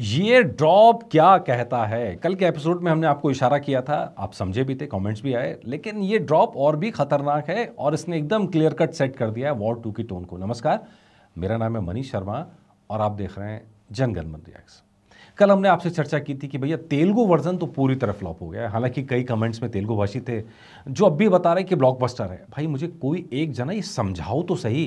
ये ड्रॉप क्या कहता है? कल के एपिसोड में हमने आपको इशारा किया था, आप समझे भी थे, कमेंट्स भी आए, लेकिन ये ड्रॉप और भी खतरनाक है और इसने एकदम क्लियर कट सेट कर दिया है वॉर 2 की टोन को। नमस्कार, मेरा नाम है मनीष शर्मा और आप देख रहे हैं जनगण मन रिएक्ट्स। कल हमने आपसे चर्चा की थी कि भैया तेलुगु वर्जन तो पूरी तरह फ्लॉप हो गया है। हालांकि कई कमेंट्स में तेलुगु भाषी थे जो अब भी बता रहे हैं कि ब्लॉकबस्टर है। भाई मुझे कोई एक जना ये समझाओ तो सही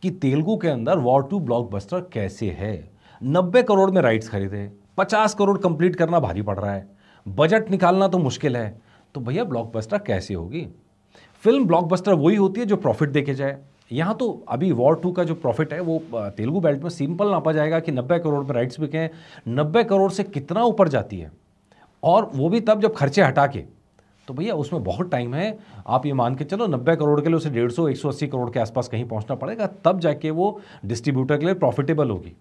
कि तेलुगु के अंदर वॉर 2 ब्लॉकबस्टर कैसे है। 90 करोड़ में राइट्स खरीदे, 50 करोड़ कंप्लीट करना भारी पड़ रहा है, बजट निकालना तो मुश्किल है, तो भैया ब्लॉकबस्टर कैसे होगी? फिल्म ब्लॉकबस्टर वही होती है जो प्रॉफिट देके जाए। यहाँ तो अभी वॉर 2 का जो प्रॉफिट है वो तेलुगु बेल्ट में सिंपल नापा जाएगा कि 90 करोड़ में राइट्स बिके हैं। 90 करोड़ से कितना ऊपर जाती है, और वो भी तब जब खर्चे हटा के, तो भैया उसमें बहुत टाइम है। आप ये मान के चलो 90 करोड़ के लिए उसे 150 180 करोड़ के आसपास कहीं पहुंचना पड़ेगा, तब जाके वो डिस्ट्रीब्यूटर के लिए प्रॉफिटेबल होगी।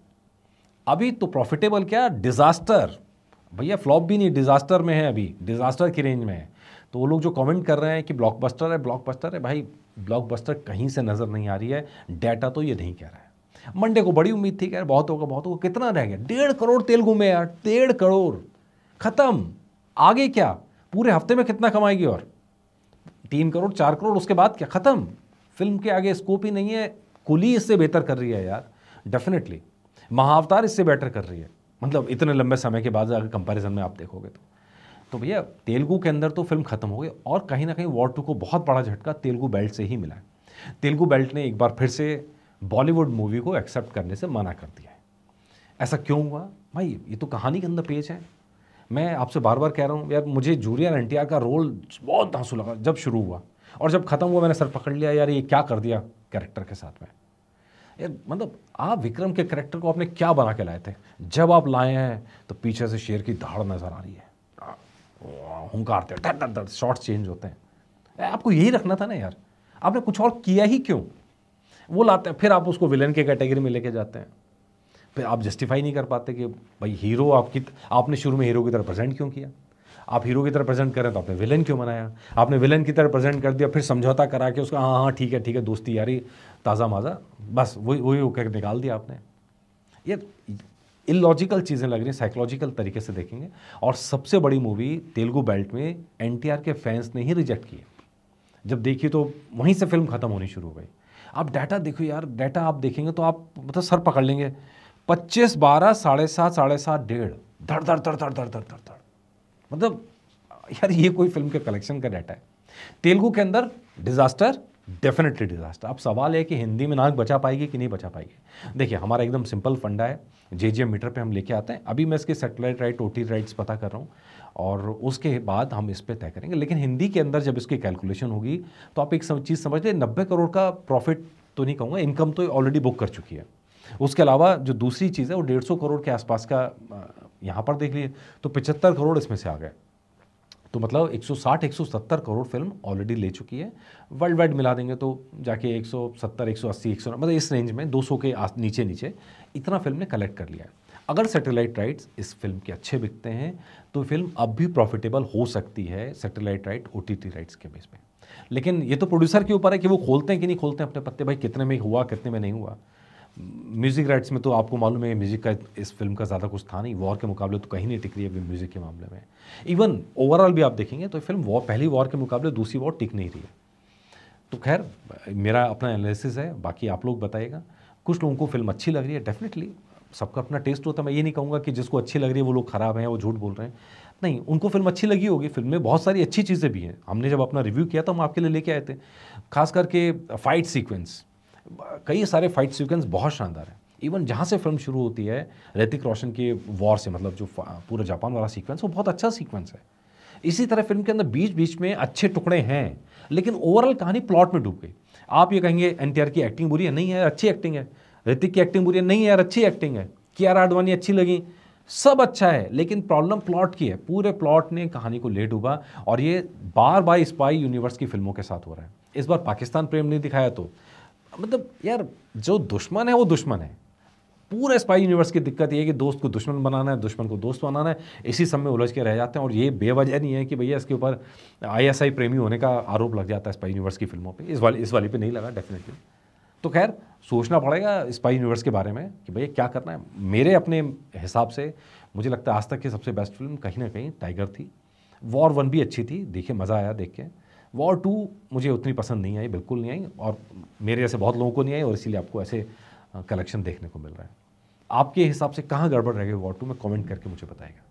अभी तो प्रॉफिटेबल क्या, डिजास्टर भैया, फ्लॉप भी नहीं, डिजास्टर में है, अभी डिजास्टर की रेंज में है। तो वो लोग जो कमेंट कर रहे हैं कि ब्लॉकबस्टर है, भाई ब्लॉकबस्टर कहीं से नजर नहीं आ रही है, डाटा तो ये नहीं कह रहा है। मंडे को बड़ी उम्मीद थी कि यार बहुत होगा, कितना रह गया? 1.5 करोड़ तेलुगु में यार, 1.5 करोड़ खत्म। आगे क्या, पूरे हफ्ते में कितना कमाएगी? और 3 करोड़ 4 करोड़, उसके बाद क्या? खत्म। फिल्म के आगे स्कोप ही नहीं है। कुली इससे बेहतर कर रही है यार, डेफिनेटली। महाअवतार इससे बेटर कर रही है, मतलब इतने लंबे समय के बाद अगर कंपैरिजन में आप देखोगे तो भैया तेलुगु के अंदर तो फिल्म खत्म हो गई। और कहीं ना कहीं वॉर 2 को बहुत बड़ा झटका तेलुगु बेल्ट से ही मिला है। तेलुगु बेल्ट ने एक बार फिर से बॉलीवुड मूवी को एक्सेप्ट करने से मना कर दिया है। ऐसा क्यों हुआ भाई? ये तो कहानी के अंदर पेज है। मैं आपसे बार बार कह रहा हूँ यार, मुझे जूनियर एनटीआर का रोल बहुत धांसू लगा जब शुरू हुआ, और जब खत्म हुआ मैंने सर पकड़ लिया, यार ये क्या कर दिया कैरेक्टर के साथ में। यार मतलब आप विक्रम के कैरेक्टर को आपने क्या बना के लाए थे? जब आप लाए हैं तो पीछे से शेर की दहाड़ नजर आ रही है, हुंकारते हैं, शॉट्स चेंज होते हैं। आपको यही रखना था ना यार, आपने कुछ और किया ही क्यों? वो लाते हैं, फिर आप उसको विलन के कैटेगरी में लेके जाते हैं। फिर आप जस्टिफाई नहीं कर पाते कि भाई हीरो आपने शुरू में हीरो की तरह प्रेजेंट क्यों किया? आप हीरो की तरह प्रेजेंट करें तो आपने विलन क्यों बनाया? आपने विलन की तरह प्रेजेंट कर दिया, फिर समझौता करा के उसका हाँ ठीक है दोस्ती यारी ताज़ा माज़ा, बस वही होकर निकाल दिया आपने। ये इलॉजिकल चीज़ें लग रही हैं, साइकोलॉजिकल तरीके से देखेंगे। और सबसे बड़ी मूवी तेलुगु बेल्ट में एनटीआर के फैंस ने ही रिजेक्ट की। जब देखी तो वहीं से फिल्म खत्म होनी शुरू हो गई। आप डाटा देखो यार, डाटा आप देखेंगे तो आप मतलब सर पकड़ लेंगे। 25 12 7.5 7.5 धड़, मतलब यार ये कोई फिल्म के कलेक्शन का डाटा है। तेलुगु के अंदर डिजास्टर, डेफिनेटली डिजास्टर। अब सवाल है कि हिंदी में नाक बचा पाएगी कि नहीं बचा पाएगी। देखिए हमारा एकदम सिंपल फंडा है, जेजीएम मीटर पे हम लेके आते हैं। अभी मैं इसके सैटेलाइट राइट ओटी राइट्स पता कर रहा हूँ और उसके बाद हम इस पे तय करेंगे। लेकिन हिंदी के अंदर जब इसकी कैलकुलेशन होगी तो आप एक चीज़ समझ लें, 90 करोड़ का प्रॉफिट तो नहीं कहूँगा, इनकम तो ऑलरेडी बुक कर चुकी है। उसके अलावा जो दूसरी चीज़ है वो 150 करोड़ के आसपास का, यहाँ पर देख लीजिए तो 75 करोड़ इसमें से आ गए। तो मतलब 160 170 करोड़ फिल्म ऑलरेडी ले चुकी है। वर्ल्ड वाइड मिला देंगे तो जाके 170 180 190, मतलब इस रेंज में 200 के नीचे इतना फिल्म ने कलेक्ट कर लिया है। अगर सैटेलाइट राइट्स इस फिल्म के अच्छे बिकते हैं तो फिल्म अब भी प्रॉफिटेबल हो सकती है सैटेलाइट राइट ओटीटी राइट्स के बेस पे। लेकिन ये तो प्रोड्यूसर के ऊपर है कि वो खोलते हैं कि नहीं खोलते हैं अपने पत्ते, भाई कितने में हुआ कितने में नहीं हुआ। म्यूज़िक राइट्स में तो आपको मालूम है म्यूज़िक का इस फिल्म का ज़्यादा कुछ था नहीं, वॉर के मुकाबले तो कहीं नहीं टिक रही है म्यूज़िक के मामले में। इवन ओवरऑल भी आप देखेंगे तो फिल्म पहली वॉर के मुकाबले दूसरी वॉर टिक नहीं रही है। तो खैर मेरा अपना एनालिसिस है, बाकी आप लोग बताइएगा। कुछ लोगों को फिल्म अच्छी लग रही है, डेफिनेटली सबका अपना टेस्ट होता है। मैं ये नहीं कहूँगा कि जिसको अच्छी लग रही है वो लोग ख़राब हैं, वो झूठ बोल रहे हैं, नहीं, उनको फिल्म अच्छी लगी होगी। फिल्म में बहुत सारी अच्छी चीज़ें भी हैं। हमने जब अपना रिव्यू किया तो हम आपके लिए लेके आए थे, खास करके फाइट सीक्वेंस, कई सारे फाइट सीक्वेंस बहुत शानदार है। इवन जहाँ से फिल्म शुरू होती है ऋतिक रोशन के वॉर से, मतलब जो पूरा जापान वाला सीक्वेंस, वो बहुत अच्छा सीक्वेंस है। इसी तरह फिल्म के अंदर बीच बीच में अच्छे टुकड़े हैं, लेकिन ओवरऑल कहानी प्लॉट में डूब गई। आप ये कहेंगे एनटीआर की एक्टिंग बुरी है, नहीं है, अच्छी एक्टिंग है। ऋतिक की एक्टिंग बुरी है, नहीं है यार, अच्छी एक्टिंग है। कियारा आडवाणी अच्छी लगी, सब अच्छा है, लेकिन प्रॉब्लम प्लॉट की है। पूरे प्लॉट ने कहानी को ले डूबा, और ये बार बार स्पाई यूनिवर्स की फिल्मों के साथ हो रहा है। इस बार पाकिस्तान प्रेम नहीं दिखाया तो मतलब यार जो दुश्मन है वो दुश्मन है। पूरे स्पाई यूनिवर्स की दिक्कत ये है कि दोस्त को दुश्मन बनाना है, दुश्मन को दोस्त बनाना है, इसी सब में उलझ के रह जाते हैं। और ये बेवजह नहीं है कि भैया इसके ऊपर आईएसआई प्रेमी होने का आरोप लग जाता है स्पाई यूनिवर्स की फिल्मों पे। इस वाली पे नहीं लगा डेफिनेटली। तो खैर सोचना पड़ेगा स्पाई यूनिवर्स के बारे में कि भैया क्या करना है। मेरे अपने हिसाब से मुझे लगता है आज तक की सबसे बेस्ट फिल्म कहीं ना कहीं टाइगर थी। वॉर 1 भी अच्छी थी, देखिए मज़ा आया देख के। वॉर 2 मुझे उतनी पसंद नहीं आई, बिल्कुल नहीं आई, और मेरे जैसे बहुत लोगों को नहीं आई, और इसीलिए आपको ऐसे कलेक्शन देखने को मिल रहा है। आपके हिसाब से कहाँ गड़बड़ रह गई वॉर 2 में? कमेंट करके मुझे बताएगा।